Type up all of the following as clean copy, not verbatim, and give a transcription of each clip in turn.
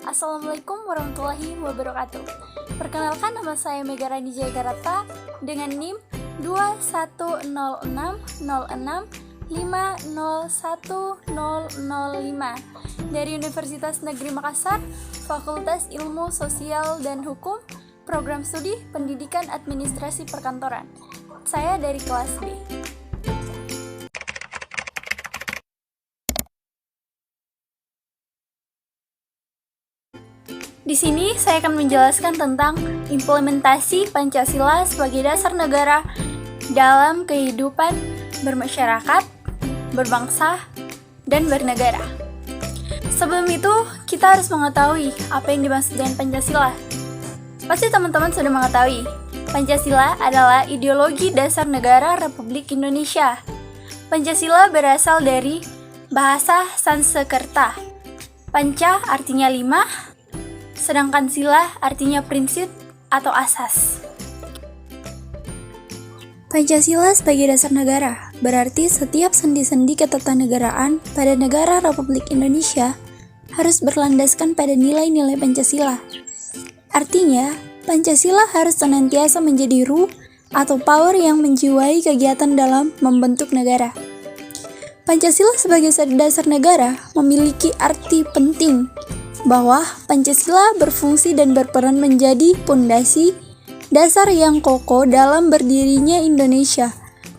Assalamualaikum warahmatullahi wabarakatuh. Perkenalkan, nama saya Mega Rani Jayagaratha dengan NIM 2106060501005 dari Universitas Negeri Makassar, Fakultas Ilmu Sosial dan Hukum, Program Studi Pendidikan Administrasi Perkantoran. Saya dari kelas B. Di sini saya akan menjelaskan tentang implementasi Pancasila sebagai dasar negara dalam kehidupan bermasyarakat, berbangsa, dan bernegara. Sebelum itu, kita harus mengetahui apa yang dimaksud dengan Pancasila. Pasti teman-teman sudah mengetahui, Pancasila adalah ideologi dasar negara Republik Indonesia. Pancasila berasal dari bahasa Sanskerta. Panca artinya 5, sedangkan sila artinya prinsip atau asas. Pancasila sebagai dasar negara berarti setiap sendi-sendi ketatanegaraan pada negara Republik Indonesia harus berlandaskan pada nilai-nilai Pancasila. Artinya, Pancasila harus senantiasa menjadi ruh atau power yang menjiwai kegiatan dalam membentuk negara. Pancasila sebagai dasar negara memiliki arti penting bahwa Pancasila berfungsi dan berperan menjadi pondasi dasar yang kokoh dalam berdirinya Indonesia,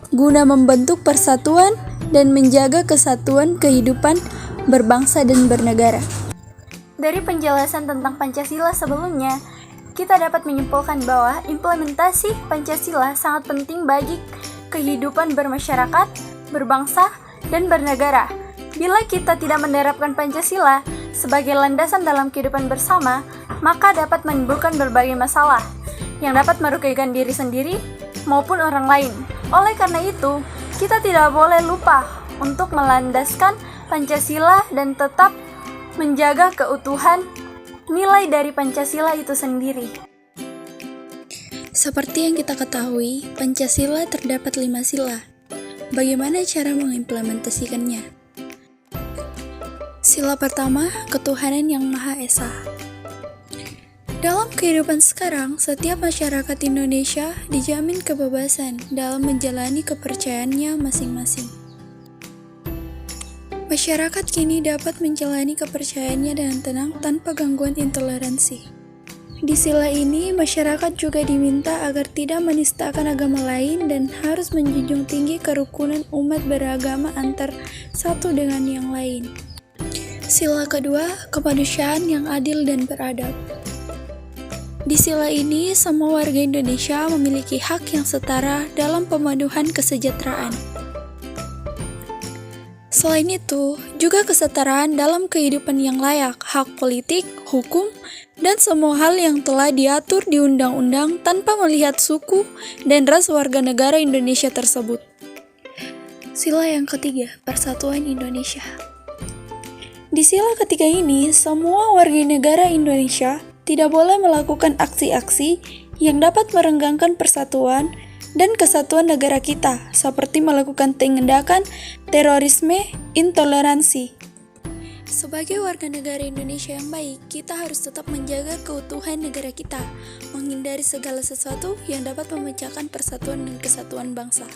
guna membentuk persatuan dan menjaga kesatuan kehidupan berbangsa dan bernegara. Dari penjelasan tentang Pancasila sebelumnya, kita dapat menyimpulkan bahwa implementasi Pancasila sangat penting bagi kehidupan bermasyarakat, berbangsa, dan bernegara. Bila kita tidak menerapkan Pancasila sebagai landasan dalam kehidupan bersama, maka dapat menimbulkan berbagai masalah yang dapat merugikan diri sendiri maupun orang lain. Oleh karena itu, kita tidak boleh lupa untuk melandaskan Pancasila dan tetap menjaga keutuhan nilai dari Pancasila itu sendiri. Seperti yang kita ketahui, Pancasila terdapat 5 sila. Bagaimana cara mengimplementasikannya? Sila pertama, ketuhanan yang Maha Esa. Dalam kehidupan sekarang, setiap masyarakat Indonesia dijamin kebebasan dalam menjalani kepercayaannya masing-masing. Masyarakat kini dapat menjalani kepercayaannya dengan tenang tanpa gangguan intoleransi. Di sila ini, masyarakat juga diminta agar tidak menistakan agama lain dan harus menjunjung tinggi kerukunan umat beragama antar satu dengan yang lain. Sila kedua, kemanusiaan yang adil dan beradab. Di sila ini, semua warga Indonesia memiliki hak yang setara dalam pemenuhan kesejahteraan. Selain itu, juga kesetaraan dalam kehidupan yang layak, hak politik, hukum, dan semua hal yang telah diatur di undang-undang tanpa melihat suku dan ras warga negara Indonesia tersebut. Sila yang ketiga, persatuan Indonesia. Di sila ketiga ini, semua warga negara Indonesia tidak boleh melakukan aksi-aksi yang dapat merenggangkan persatuan dan kesatuan negara kita, seperti melakukan tindakan terorisme, intoleransi. Sebagai warga negara Indonesia yang baik, kita harus tetap menjaga keutuhan negara kita, menghindari segala sesuatu yang dapat memecahkan persatuan dan kesatuan bangsa.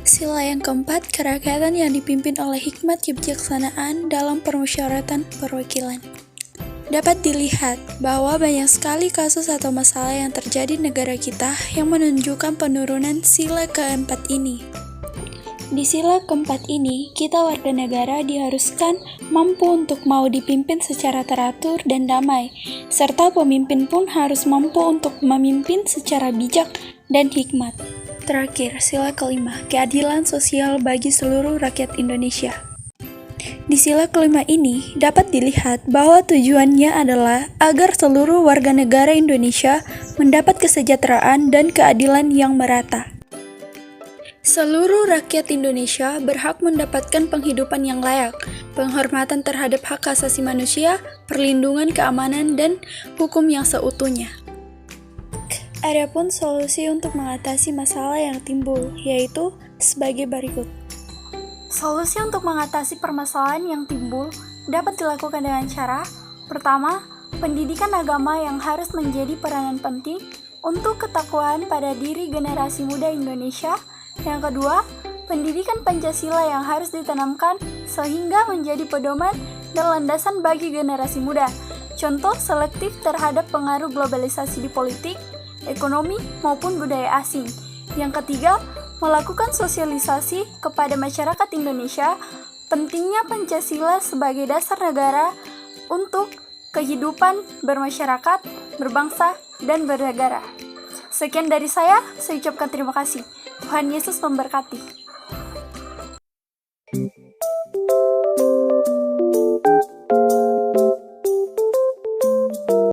Sila yang keempat, kerakyatan yang dipimpin oleh hikmat kebijaksanaan dalam permusyawaratan perwakilan. Dapat dilihat bahwa banyak sekali kasus atau masalah yang terjadi di negara kita yang menunjukkan penurunan sila keempat ini. Di sila keempat ini, kita warga negara diharuskan mampu untuk mau dipimpin secara teratur dan damai, serta pemimpin pun harus mampu untuk memimpin secara bijak dan hikmat. Terakhir, sila kelima, keadilan sosial bagi seluruh rakyat Indonesia. Di sila kelima ini dapat dilihat bahwa tujuannya adalah agar seluruh warga negara Indonesia mendapat kesejahteraan dan keadilan yang merata. Seluruh rakyat Indonesia berhak mendapatkan penghidupan yang layak, penghormatan terhadap hak asasi manusia, perlindungan keamanan, dan hukum yang seutuhnya. Adapun solusi untuk mengatasi masalah yang timbul, yaitu sebagai berikut. Solusi untuk mengatasi permasalahan yang timbul dapat dilakukan dengan cara: pertama, pendidikan agama yang harus menjadi peranan penting untuk ketakwaan pada diri generasi muda Indonesia. Yang kedua, pendidikan Pancasila yang harus ditanamkan sehingga menjadi pedoman dan landasan bagi generasi muda. Contoh selektif terhadap pengaruh globalisasi di politik, ekonomi, maupun budaya asing. Yang ketiga, melakukan sosialisasi kepada masyarakat Indonesia pentingnya Pancasila sebagai dasar negara untuk kehidupan bermasyarakat, berbangsa, dan bernegara. Sekian dari saya ucapkan terima kasih. Tuhan Yesus memberkati.